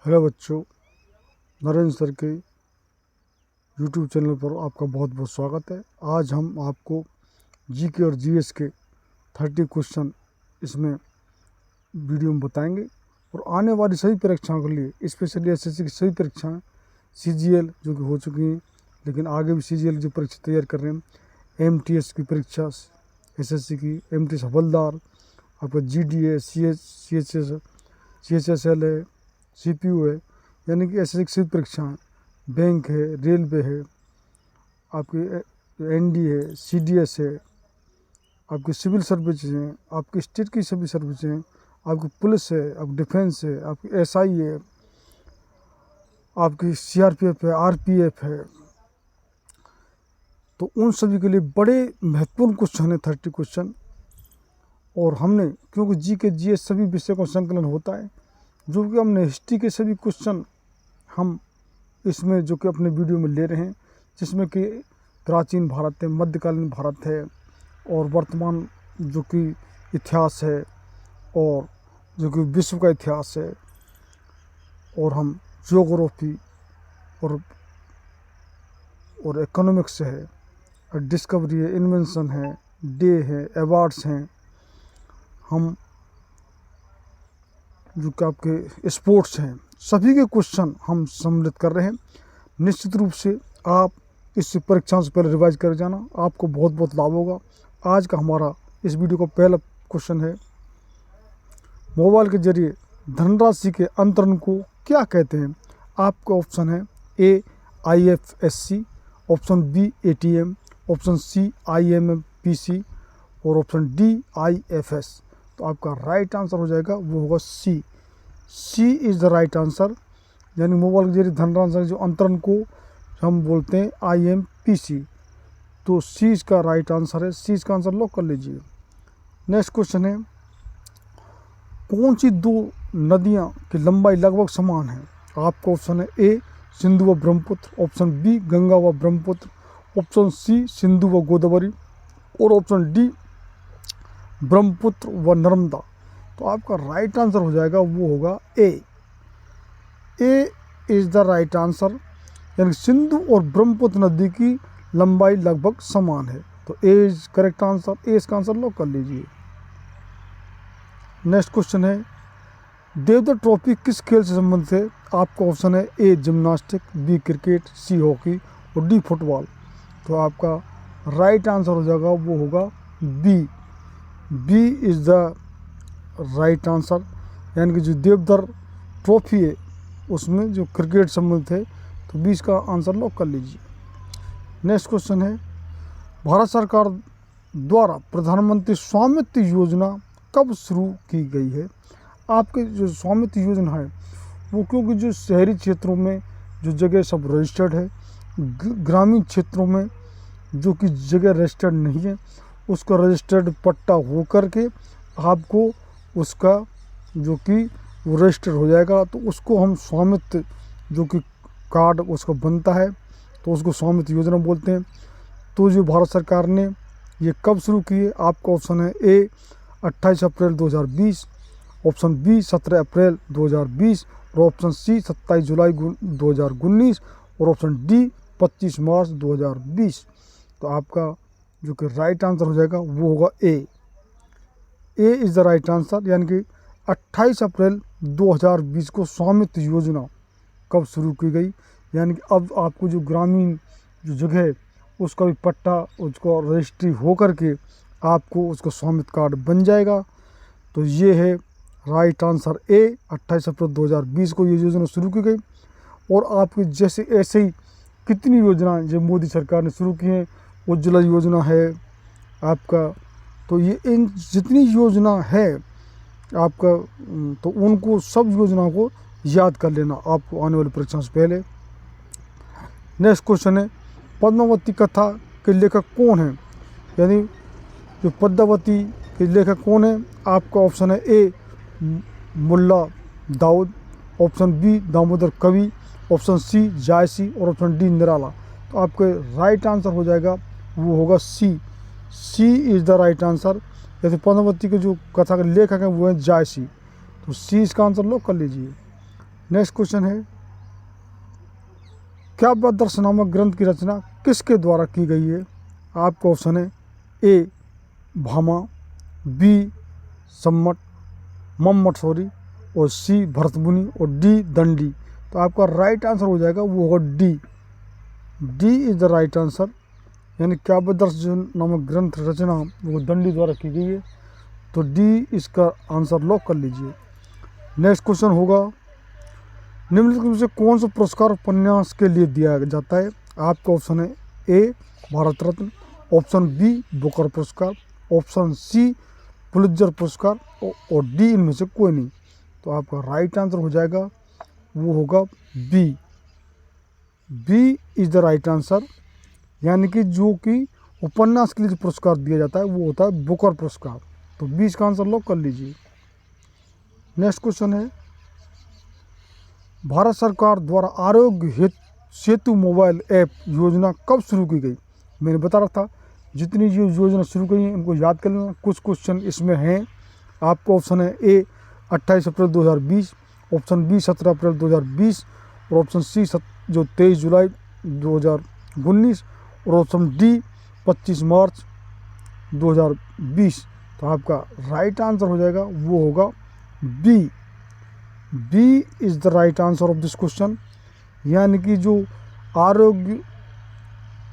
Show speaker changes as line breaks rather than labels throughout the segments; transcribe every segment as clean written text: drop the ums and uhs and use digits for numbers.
Hello बच्चों, Narendra sir के YouTube channel पर आपका बहुत बहुत स्वागत है। आज हम आपको जीके और जीएस के 30 क्वेश्चन इसमें वीडियो में बताएंगे और आने वाली सभी परीक्षाओं के लिए, स्पेशली एसएससी की सभी परीक्षाएं, सीजीएल जो कि हो चुकी हैं, लेकिन आगे भी सीजीएल की जो परीक्षा तैयार कर रहे हैं, एमटीएस की परीक्षा, एसएससी की एमटीएस हवलदार, आपका जीडीए, सीएचएसएल है, सीपीयू है, यानी कि ऐसे सभी परीक्षाएँ, बैंक है, रेलवे है, आपकी एनडी है, सीडीएस है, आपकी सिविल सर्विस हैं, आपकी स्टेट की सभी सर्विस हैं, आपकी पुलिस है, आपकी डिफेंस है, आपकी एसआई है, आपकी सीआरपीएफ है, आरपीएफ है। तो उन सभी के लिए बड़े महत्वपूर्ण क्वेश्चन है 30 क्वेश्चन। और हमने, क्योंकि जी के जीएस सभी विषय का संकलन होता है, जो कि हमने हिस्ट्री के सभी क्वेश्चन हम इसमें जो कि अपने वीडियो में ले रहे हैं, जिसमें कि प्राचीन भारत है, मध्यकालीन भारत है और वर्तमान जो कि इतिहास है और जो कि विश्व का इतिहास है, और हम ज्योग्राफी और इकोनॉमिक्स है, और डिस्कवरी है, इन्वेंशन है, डे है, अवार्ड्स हैं, हम जो कि आपके स्पोर्ट्स हैं, सभी के क्वेश्चन हम सम्मिलित कर रहे हैं। निश्चित रूप से आप इस परीक्षाओं से पहले रिवाइज कर जाना, आपको बहुत बहुत लाभ होगा। आज का हमारा इस वीडियो का पहला क्वेश्चन है, मोबाइल के जरिए धनराशि के अंतरण को क्या कहते हैं? आपका ऑप्शन है A IFSC, option B ATM, option C IMPS और ऑप्शन डी आईएफएस। तो आपका राइट आंसर हो जाएगा, वो होगा C. C is the right answer, यानी मोबाइल के जरिए धनराशि जो अंतरण को हम बोलते हैं आईएमपीसी। तो सी इसका राइट आंसर है, सी इसका आंसर लॉक कर लीजिए। नेक्स्ट क्वेश्चन है, कौन सी दो नदियां की लंबाई लगभग समान है? आपका ऑप्शन है ए सिंधु व ब्रह्मपुत्र, ऑप्शन बी गंगा व ब्रह्मपुत्र, ऑप्शन सी सिंधु व गोदावरी और ऑप्शन डी ब्रह्मपुत्र व नर्मदा। तो आपका राइट आंसर हो जाएगा, वो होगा A. A is the right answer, यानी सिंधु और ब्रह्मपुत्र नदी की लंबाई लगभग समान है। तो ए इज करेक्ट आंसर, ए इसका आंसर लॉक कर लीजिए। नेक्स्ट क्वेश्चन है, देवधर ट्रॉफी किस खेल से संबंधित है? आपका ऑप्शन है A gymnastic, B cricket, C hockey और डी फुटबॉल। तो आपका राइट आंसर हो जाएगा, वो होगा B. B is the right answer, यानी कि जो देवधर ट्रॉफी है उसमें जो क्रिकेट संबंधित है, तो बी इसका आंसर लॉक कर लीजिए। नेक्स्ट क्वेश्चन है, भारत सरकार द्वारा प्रधानमंत्री स्वामित्व योजना कब शुरू की गई है? आपके जो स्वामित्व योजना है वो, क्योंकि जो शहरी क्षेत्रों में जो जगह सब रजिस्टर्ड है, ग्रामीण क्षेत्रों में जो कि जगह रजिस्टर्ड नहीं है, उसका रजिस्टर्ड पट्टा हो करके आपको उसका जो कि वो रजिस्टर हो जाएगा, तो उसको हम स्वामित्व जो कि कार्ड उसका बनता है, तो उसको स्वामित्व योजना बोलते हैं। तो जो भारत सरकार ने ये कब शुरू की है? आपका ऑप्शन है ए 28 अप्रैल 2020, ऑप्शन बी 17 अप्रैल 2020 और ऑप्शन सी 27 जुलाई 2019 और ऑप्शन डी 25 मार्च 2020। तो आपका जो कि राइट आंसर हो जाएगा, वो होगा A. A is the right answer, यानी कि 28 अप्रैल 2020 को स्वामित्व योजना कब शुरू की गई, यानी कि अब आपको जो ग्रामीण जो जगह है उसका भी पट्टा, उसको रजिस्ट्री हो करके आपको उसका स्वामित्व कार्ड बन जाएगा। तो ये है राइट आंसर ए, 28 अप्रैल 2020 को ये योजना शुरू की गई। और आपकी जैसे ऐसे ही कितनी योजनाएं जो मोदी सरकार ने शुरू की हैं, उज्ज्वला योजना है आपका, तो ये इन जितनी योजना है आपका, तो उनको सब योजनाओं को याद कर लेना आपको आने वाली परीक्षा से पहले। नेक्स्ट क्वेश्चन है, पद्मावती कथा के लेखक कौन है? यानी जो पद्मावती के लेखक कौन है? आपका ऑप्शन है ए मुल्ला दाऊद, ऑप्शन बी दामोदर कवि, ऑप्शन सी जायसी और ऑप्शन डी निराला। तो आपके राइट आंसर हो जाएगा, वो होगा C. C is the right answer, जैसे पद्मावती के जो कथा के लेखक हैं वो हैं जायसी। तो सी इसका आंसर लॉक कर लीजिए। नेक्स्ट क्वेश्चन है, काव्यादर्श नामक ग्रंथ की रचना किसके द्वारा की गई है? आपका ऑप्शन है ए भामा, बी सम्मट मम्मट सॉरी, और सी भरतमुनि और डी दंडी। तो आपका राइट आंसर हो जाएगा वो होगा D. D is the right answer, यानी काव्यादर्श जो नामक ग्रंथ रचना वो दंडी द्वारा की गई है। तो डी इसका आंसर लॉक कर लीजिए। नेक्स्ट क्वेश्चन होगा, निम्नलिखित में से कौन सा पुरस्कार उपन्यास के लिए दिया जाता है? आपका ऑप्शन है ए Bharat Ratna, option B Booker पुरस्कार, ऑप्शन सी पुलित्जर पुरस्कार और डी इनमें से कोई नहीं। तो आपका राइट आंसर हो जाएगा वो होगा B. B is the right answer, यानी कि जो कि उपन्यास के लिए जो पुरस्कार दिया जाता है वो होता है बुकर पुरस्कार। तो बी इसका आंसर लॉक कर लीजिए। नेक्स्ट क्वेश्चन है, भारत सरकार द्वारा आरोग्य सेतु मोबाइल ऐप योजना कब शुरू की गई? मैंने बता रखा था जितनी जो योजना शुरू की है उनको याद कर लेना। कुछ क्वेश्चन इसमें हैं। आपका ऑप्शन है ए 28 अप्रैल 2020, ऑप्शन बी 17 अप्रैल 2020 और ऑप्शन सी जो 23 जुलाई 2019 और ऑप्शन डी 25 मार्च 2020। तो आपका राइट आंसर हो जाएगा वो होगा B. B is the right answer of this question, यानी कि जो आरोग्य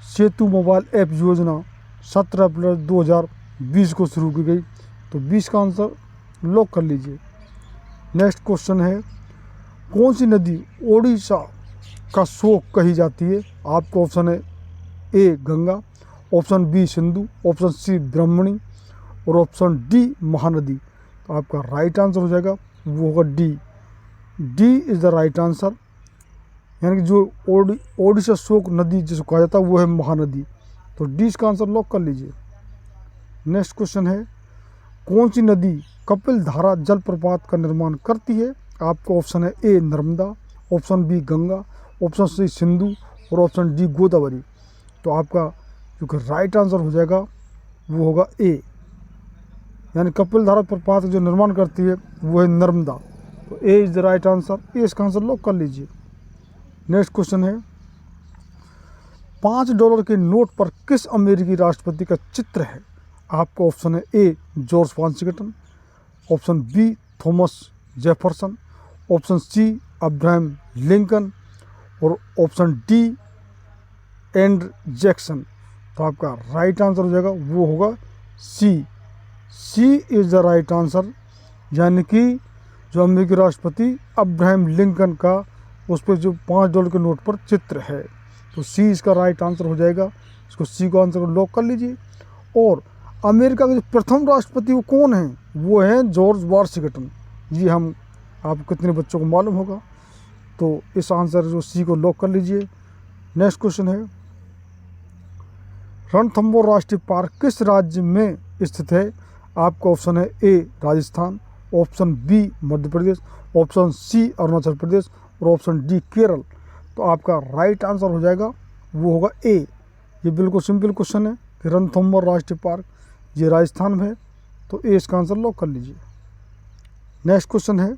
सेतु मोबाइल ऐप योजना 17 अप्रैल 2020 को शुरू की गई। तो 20 का आंसर लॉक कर लीजिए। नेक्स्ट क्वेश्चन है, कौन सी नदी ओडिशा का शोक कही जाती है? आपका ऑप्शन है A Ganga, option B Sindhu, option C Brahmani और ऑप्शन डी महानदी। तो आपका राइट आंसर हो जाएगा वो होगा D. D is the right answer, यानी कि जो ओडिशा शोक नदी जिसको कहा जाता है वो है महानदी। तो डी इसका आंसर लॉक कर लीजिए। नेक्स्ट क्वेश्चन है, कौन सी नदी कपिल धारा जलप्रपात का निर्माण करती है? आपका ऑप्शन है A Narmada, option B Ganga, option C Sindhu और ऑप्शन डी गोदावरी। तो आपका जो कि राइट आंसर हो जाएगा वो होगा ए, यानी कपिल धारा प्रपात जो निर्माण करती है वो है नर्मदा। तो A is the right answer, A इसका आंसर लॉक कर लीजिए। नेक्स्ट क्वेश्चन है, $5 के नोट पर किस अमेरिकी राष्ट्रपति का चित्र है? आपका ऑप्शन है A George Washington, option B Thomas Jefferson, option C Abraham Lincoln और ऑप्शन डी एंड्रू जैक्सन। तो आपका राइट आंसर हो जाएगा वो होगा C. C is the right answer, यानी कि जो अमेरिकी राष्ट्रपति अब्राहम लिंकन का उस पर जो $5 के नोट पर चित्र है। तो सी इसका राइट आंसर हो जाएगा। इसको सी को आंसर को लॉक कर लीजिए। और अमेरिका के जो प्रथम राष्ट्रपति वो कौन हैं? वो हैं जॉर्ज वाशिंगटन। ये हम आपको कितने बच्चों को मालूम होगा। तो इस आंसर जो सी को लॉक कर लीजिए। नेक्स्ट क्वेश्चन है, रणथंभौर राष्ट्रीय पार्क किस राज्य में स्थित है? आपका ऑप्शन है ए Rajasthan, option B Madhya Pradesh, option C Arunachal Pradesh और ऑप्शन डी केरल। तो आपका राइट आंसर हो जाएगा वो होगा ए। ये बिल्कुल सिंपल क्वेश्चन है कि रणथंभौर राष्ट्रीय पार्क ये राजस्थान में है। तो ए इसका आंसर लॉक कर लीजिए। नेक्स्ट क्वेश्चन है,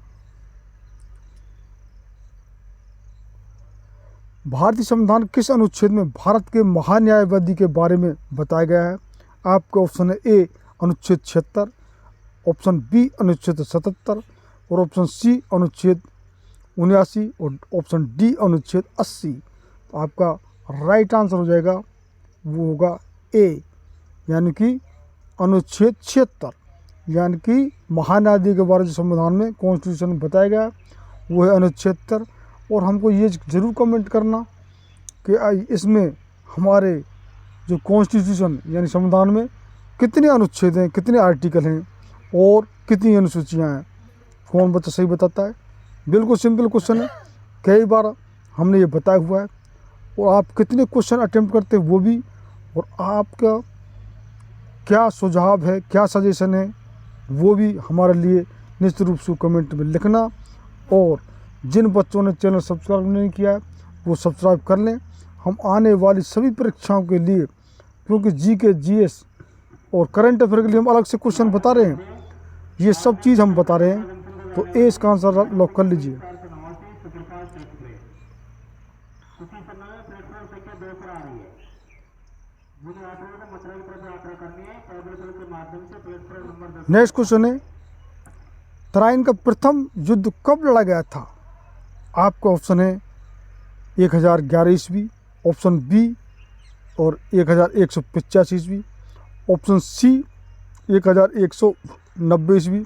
भारतीय संविधान किस अनुच्छेद में भारत के महान्यायवादी के बारे में बताया गया है? आपका ऑप्शन है ए अनुच्छेद 76, ऑप्शन बी अनुच्छेद 77 और ऑप्शन सी अनुच्छेद 79 और ऑप्शन डी अनुच्छेद 80। तो आपका राइट आंसर हो जाएगा वो होगा ए, यानी कि अनुच्छेद 76, यानी कि महान्यायवादी के बारे में संविधान में कॉन्स्टिट्यूशन में बताया गया वो है अनुच्छेद 73। और हमको ये ज़रूर कमेंट करना कि इसमें हमारे जो कॉन्स्टिट्यूशन यानी संविधान में कितने अनुच्छेद हैं, कितने आर्टिकल हैं और कितनी अनुसूचियाँ हैं। कौन बच्चा सही बताता है? बिल्कुल सिंपल क्वेश्चन है, कई बार हमने ये बताया हुआ है। और आप कितने क्वेश्चन अटेम्प्ट करते हैं वो भी, और आपका क्या सुझाव है, क्या सजेशन है वो भी हमारे लिए निश्चित रूप से कमेंट में लिखना। और जिन बच्चों ने चैनल सब्सक्राइब नहीं किया है वो सब्सक्राइब कर लें। हम आने वाली सभी परीक्षाओं के लिए, क्योंकि जीके, जीएस और करंट अफेयर के लिए हम अलग से क्वेश्चन बता रहे हैं, ये सब चीज़ हम बता रहे हैं। तो ए इसका आंसर लॉक कर लीजिए।
एक्सप्रेस उसी समय प्लेटफॉर्म संख्या 2 पर आ रही है। जिन यात्रियों को मथुरा की तरफ यात्रा करनी है पैदल पुल के माध्यम से प्लेटफॉर्म नंबर 10।
नेक्स्ट क्वेश्चन है, तराइन का प्रथम युद्ध कब लड़ा गया था? आपका ऑप्शन है 1011 ईस्वी, ऑप्शन बी और 1185 ईस्वी, ऑप्शन सी 1190 ईस्वी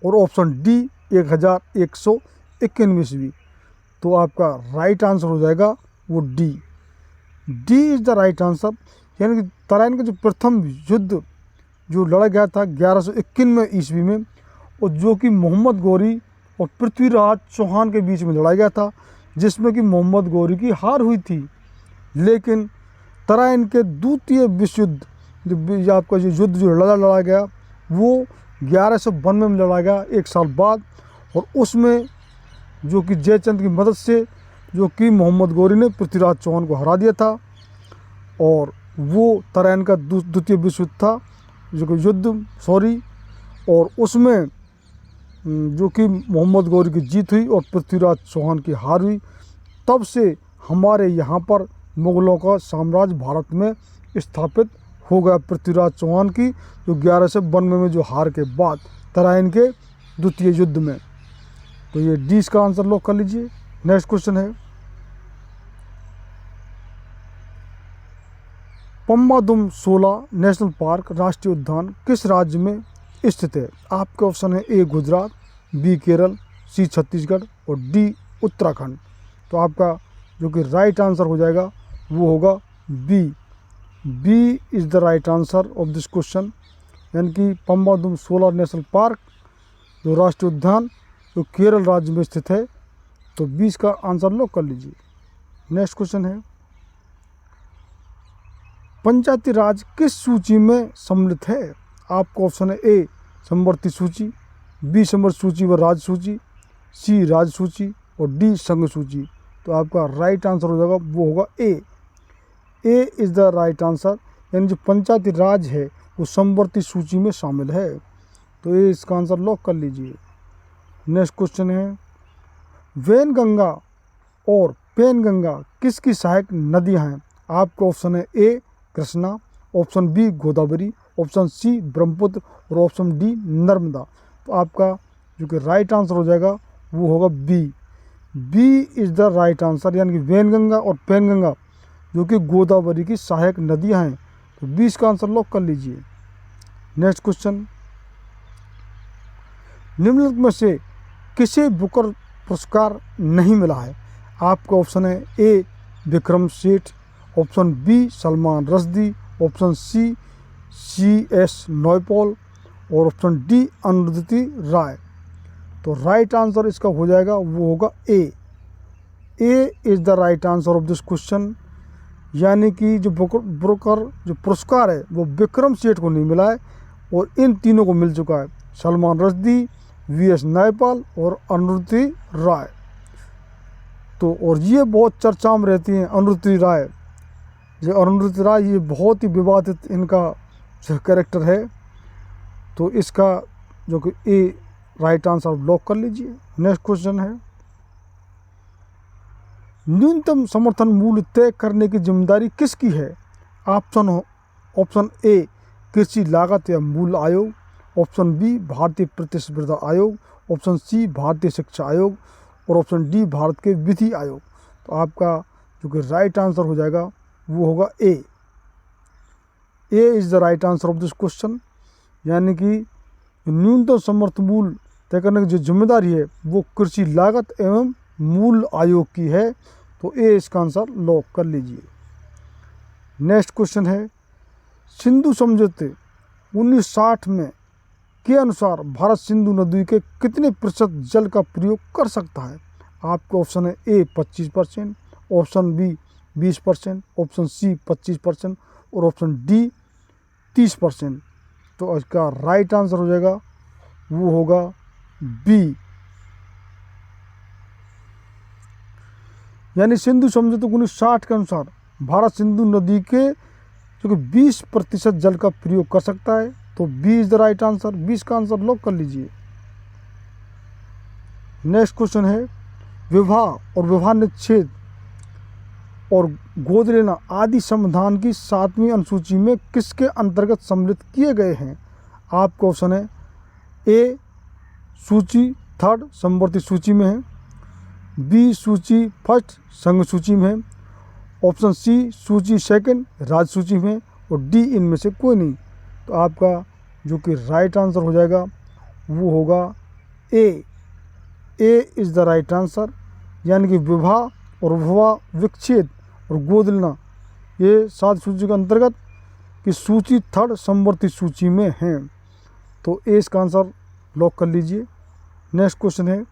और ऑप्शन डी 1191 ईस्वी। तो आपका राइट आंसर हो जाएगा वो D. D is the right answer. यानी कि तराइन का जो प्रथम युद्ध जो लड़ा गया था 1191 ईस्वी में, और जो कि मोहम्मद गौरी और पृथ्वीराज चौहान के बीच में लड़ा गया था, जिसमें कि मोहम्मद गौरी की हार हुई थी। लेकिन तराइन के द्वितीय विश्व युद्ध जो आपका जो युद्ध जो लड़ा गया वो 1192 में लड़ा गया, एक साल बाद। और उसमें जो कि जयचंद की मदद से जो कि मोहम्मद गौरी ने पृथ्वीराज चौहान को हरा दिया था, और वो तराइन का द्वितीय विश्व युद्ध था जो कि और उसमें जो कि मोहम्मद गौरी की जीत हुई और पृथ्वीराज चौहान की हार हुई। तब से हमारे यहाँ पर मुग़लों का साम्राज्य भारत में स्थापित हो गया पृथ्वीराज चौहान की, जो 1192 में जो हार के बाद तराइन के द्वितीय युद्ध में। तो ये डी का आंसर लॉक कर लीजिए। नेक्स्ट क्वेश्चन है, पम्बादुम शोला नेशनल पार्क राष्ट्रीय उद्यान किस राज्य में स्थित है? आपके ऑप्शन है ए गुजरात, बी केरल, सी छत्तीसगढ़ और डी उत्तराखंड। तो आपका जो कि राइट आंसर हो जाएगा वो होगा B. B is the right answer of this question. यानी कि पम्बादुम शोला नेशनल पार्क जो राष्ट्रीय उद्यान जो केरल राज्य में स्थित है। तो 20 का आंसर लॉक कर लीजिए। नेक्स्ट क्वेश्चन है, पंचायती राज किस सूची में सम्मिलित है? आपका ऑप्शन है ए समवर्ती सूची, बी समवर्त सूची व राज्य सूची, सी राज्य सूची और डी संघ सूची। तो आपका राइट आंसर हो जाएगा वो होगा A. A is the right answer. यानी जो पंचायती राज है वो समवर्ती सूची में शामिल है। तो ये इसका आंसर लॉक कर लीजिए। नेक्स्ट क्वेश्चन है, वैनगंगा और पेनगंगा किसकी सहायक नदियां हैं? आपका ऑप्शन है A Krishna, option B Godavari, option C Brahmaputra और ऑप्शन डी नर्मदा। तो आपका जो कि राइट आंसर हो जाएगा वो होगा B. B is the right answer. यानी कि वैनगंगा और पेनगंगा जो कि गोदावरी की सहायक नदियां हैं। तो 20 का आंसर लॉक कर लीजिए। नेक्स्ट क्वेश्चन, निम्नलिखित में से किसे बुकर पुरस्कार नहीं मिला है? आपका ऑप्शन है A Vikram Seth, option B Salman Rushdie, option C S Naipaul और ऑप्शन डी अरुंधति राय। तो राइट आंसर इसका हो जाएगा वो होगा A. A is the right answer of this question. यानी कि जो बुकर जो पुरस्कार है वो विक्रम सेठ को नहीं मिला है और इन तीनों को मिल चुका है, सलमान रश्दी, वी.एस. नायपाल और अरुंधति राय। तो और ये बहुत चर्चा में रहती हैं अरुंधति राय। जो अरुंधति राय ये बहुत ही विवादित इनका कैरेक्टर है। तो इसका जो कि ए राइट आंसर लॉक कर लीजिए। नेक्स्ट क्वेश्चन है, न्यूनतम समर्थन मूल्य तय करने की जिम्मेदारी किसकी है? ऑप्शन ए कृषि लागत या मूल्य आयोग, ऑप्शन बी भारतीय प्रतिस्पर्धा आयोग, ऑप्शन सी भारतीय शिक्षा आयोग और ऑप्शन डी भारत के विधि आयोग। तो आपका जो कि राइट आंसर हो जाएगा वो होगा A. A is the right answer of this question. यानी कि न्यूनतम समर्थन मूल्य तय करने की जो जिम्मेदारी है वो कृषि लागत एवं मूल्य आयोग की है। तो ए इसका आंसर लॉक कर लीजिए। नेक्स्ट क्वेश्चन है, सिंधु समझौते 1960 में के अनुसार भारत सिंधु नदी के कितने प्रतिशत जल का प्रयोग कर सकता है? आपका ऑप्शन है ए 25%, ऑप्शन बी 20%, ऑप्शन सी 25% और ऑप्शन डी 30%। तो इसका राइट आंसर हो जाएगा वो होगा बी। यानी सिंधु समझौते 1960 के अनुसार भारत सिंधु नदी के जो कि 20% जल का प्रयोग कर सकता है। तो B is the right answer. 20 का आंसर लॉक कर लीजिए। नेक्स्ट क्वेश्चन है, विवाह और विवाह निषेध और गोद लेना आदि संविधान की 7वीं अनुसूची में किसके अंतर्गत सम्मिलित किए गए हैं? आपका ऑप्शन है ए सूची 3rd समवर्ती सूची में है, बी सूची 1st संघ सूची में है, ऑप्शन सी सूची 2nd राज्य सूची में है और डी इनमें से कोई नहीं। तो आपका जो कि राइट आंसर हो जाएगा वो होगा ए इज़ द राइट आंसर, यानी कि विवाह और विवाह विच्छेद और गोद लेना ये 7 सूची के अंतर्गत की सूची 3rd समवर्ती सूची में हैं। तो ए इसका आंसर लॉक कर लीजिए। नेक्स्ट क्वेश्चन है,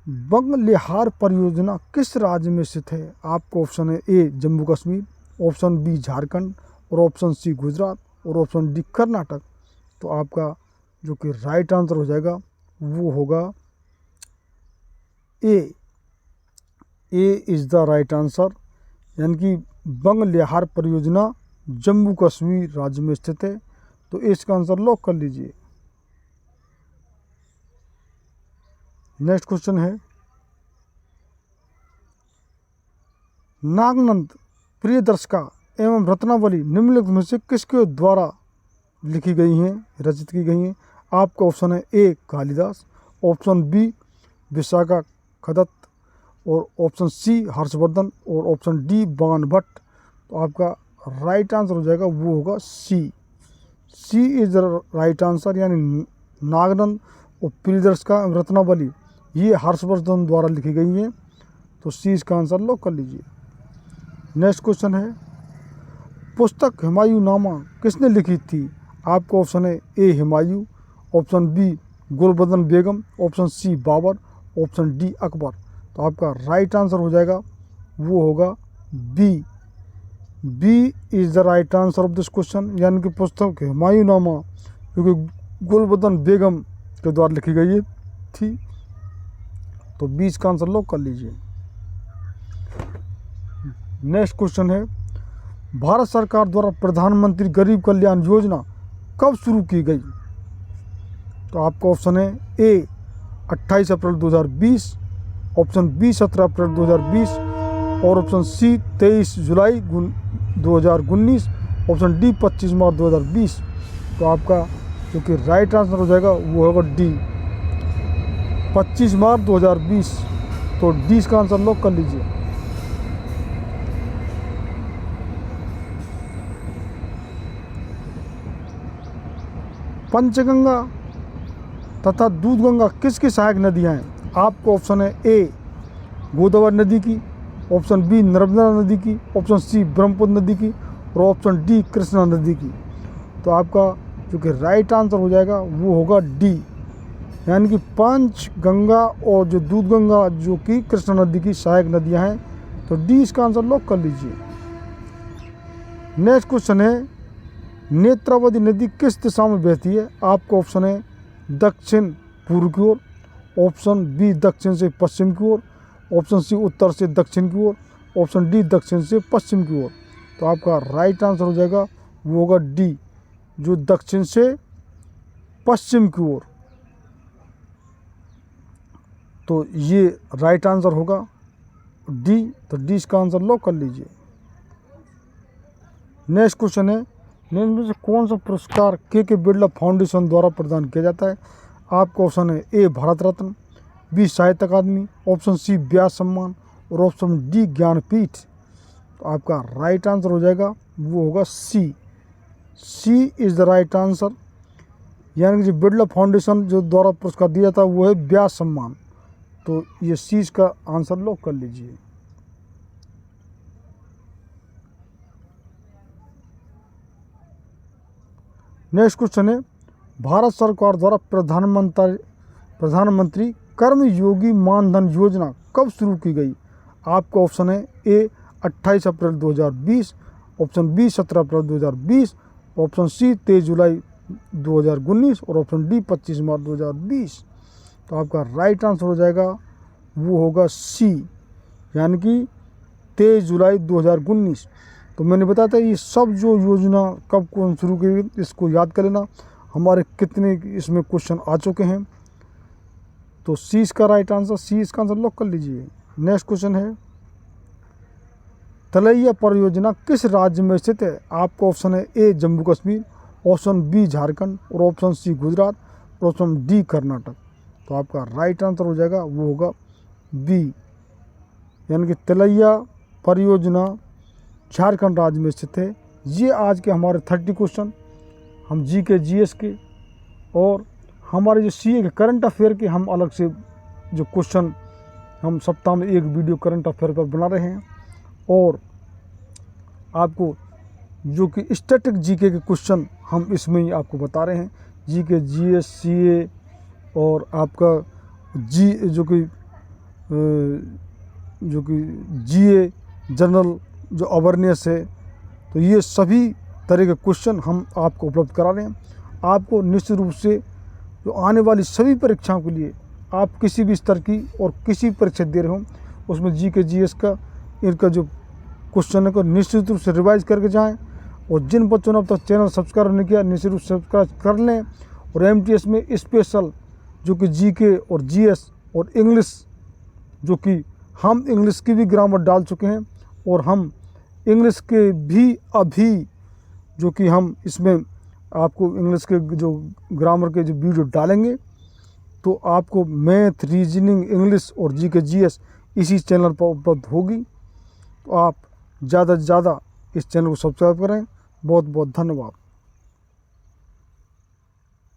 बंगलिहार परियोजना किस राज्य में स्थित है? आपका ऑप्शन है ए जम्मू कश्मीर, ऑप्शन बी झारखंड और ऑप्शन सी गुजरात और ऑप्शन डी कर्नाटक। तो आपका जो कि राइट आंसर हो जाएगा वो होगा ए इज़ द राइट आंसर, यानी कि बंगलिहार परियोजना जम्मू कश्मीर राज्य में स्थित है। तो इसका आंसर लॉक कर लीजिए। नेक्स्ट क्वेश्चन है, नागनंद प्रियदर्शिका एवं रत्नावली निम्नलिखित में से किसके द्वारा लिखी गई हैं, रचित की गई हैं? आपका ऑप्शन है ए कालिदास, ऑप्शन बी विशाखा खदत्त और ऑप्शन सी हर्षवर्धन और ऑप्शन डी बाण भट्ट। तो आपका राइट आंसर हो जाएगा वो होगा सी इज़ द राइट आंसर, यानी नागनंद और प्रियदर्शिका रत्नावली ये हर्षवर्धन द्वारा लिखी गई हैं। तो सी इसका आंसर लॉक कर लीजिए। नेक्स्ट क्वेश्चन है, पुस्तक हुमायूंनामा किसने लिखी थी? आपका ऑप्शन है A Humayun, option B Gulbadan Begum, option C Babur, option D Akbar. तो आपका राइट आंसर हो जाएगा वो होगा B is the right answer of this question, यानी कि पुस्तक हुमायूंनामा क्योंकि गुलबदन बेगम के द्वारा लिखी गई थी। तो 20 का आंसर लॉक कर लीजिए। नेक्स्ट क्वेश्चन है, भारत सरकार द्वारा प्रधानमंत्री गरीब कल्याण योजना कब शुरू की गई? तो आपका ऑप्शन है ए 28 अप्रैल 2020, ऑप्शन बी 17 अप्रैल 2020 और ऑप्शन सी 23 जुलाई 2019, ऑप्शन डी 25 मार्च 2020। तो आपका जो कि राइट आंसर हो जाएगा वो होगा डी 25 मार्च 2020। तो डी का आंसर लॉक कर लीजिए। पंचगंगा तथा दूधगंगा किसकी सहायक नदियां हैं? आपको ऑप्शन है ए गोदावरी नदी की, ऑप्शन बी नर्मदा नदी की, ऑप्शन सी ब्रह्मपुत्र नदी की और ऑप्शन डी कृष्णा नदी की। तो आपका जो कि राइट आंसर हो जाएगा वो होगा डी, यानी कि पंचगंगा और जो दूधगंगा जो कि कृष्णा नदी की सहायक नदियां हैं। तो डी इसका आंसर लॉक कर लीजिए। नेक्स्ट क्वेश्चन है, नेत्रावती नदी किस दिशा में बहती है? आपका ऑप्शन है दक्षिण पूर्व की ओर, ऑप्शन बी दक्षिण से पश्चिम की ओर, ऑप्शन सी उत्तर से दक्षिण की ओर, ऑप्शन डी दक्षिण से पश्चिम की ओर। तो आपका राइट आंसर हो जाएगा वो होगा डी, जो दक्षिण से पश्चिम की ओर। तो ये राइट आंसर होगा डी। तो डी इसका आंसर लॉक कर लीजिए। नेक्स्ट क्वेश्चन है, निम्न में से कौन सा पुरस्कार के बिरला फाउंडेशन द्वारा प्रदान किया जाता है? आपका ऑप्शन है ए भारत रत्न, बी साहित्य अकादमी, ऑप्शन सी व्यास सम्मान और ऑप्शन डी ज्ञानपीठ। तो आपका राइट आंसर हो जाएगा वो होगा सी इज़ द राइट आंसर, यानी कि जो बिरला फाउंडेशन जो द्वारा पुरस्कार दिया जाता है वो है व्यास सम्मान। तो ये सी का आंसर लॉक कर लीजिए। नेक्स्ट क्वेश्चन है, भारत सरकार द्वारा प्रधानमंत्री कर्मयोगी मानधन योजना कब शुरू की गई? आपका ऑप्शन है ए 28 अप्रैल 2020, ऑप्शन बी 17 अप्रैल 2020, ऑप्शन सी 23 जुलाई 2019 और ऑप्शन डी 25 मार्च 2020। तो आपका राइट आंसर हो जाएगा वो होगा सी, यानी कि 23 जुलाई 2019। तो मैंने बताया था ये सब जो योजना कब कौन शुरू की, इसको याद कर लेना। हमारे कितने इसमें क्वेश्चन आ चुके हैं। तो सी इसका राइट आंसर, सी इसका आंसर लॉक कर लीजिए। नेक्स्ट क्वेश्चन है, तलैया परियोजना किस राज्य में स्थित है? आपका ऑप्शन है ए जम्मू कश्मीर, ऑप्शन बी झारखंड और ऑप्शन सी गुजरात और ऑप्शन डी कर्नाटक। तो आपका राइट आंसर हो जाएगा वो होगा बी, यानी कि तलैया परियोजना झारखंड राज्य में स्थित है। ये आज के हमारे 30 क्वेश्चन हम जी के जीएस के और हमारे जो सीए के करंट अफेयर के हम अलग से जो क्वेश्चन हम सप्ताह में एक वीडियो करंट अफेयर पर बना रहे हैं, और आपको जो कि स्टैटिक जीके के क्वेश्चन हम इसमें ही आपको बता रहे हैं। जीके जीएस सीए और आपका जी जो कि जीए जनरल जो अवेयरनेस है, तो ये सभी तरह के क्वेश्चन हम आपको उपलब्ध करा रहे हैं। आपको निश्चित रूप से जो आने वाली सभी परीक्षाओं के लिए आप किसी भी स्तर की और किसी परीक्षा दे रहे हो उसमें जीके जीएस का इनका जो क्वेश्चन है को निश्चित रूप से रिवाइज करके जाएं। और जिन बच्चों ने अब तक चैनल सब्सक्राइब नहीं किया निश्चित रूप से सब्सक्राइब कर लें। और एमटीएस में स्पेशल जो कि जीके और जीएस और इंग्लिश, जो कि हम इंग्लिश की भी ग्रामर डाल चुके हैं और हम इंग्लिश के भी अभी जो कि हम इसमें आपको इंग्लिश के जो ग्रामर के जो वीडियो डालेंगे, तो आपको मैथ, रीजनिंग, इंग्लिश और जीके जीएस इसी चैनल पर उपलब्ध होगी। तो आप ज़्यादा से ज़्यादा इस चैनल को सब्सक्राइब करें। बहुत बहुत धन्यवाद।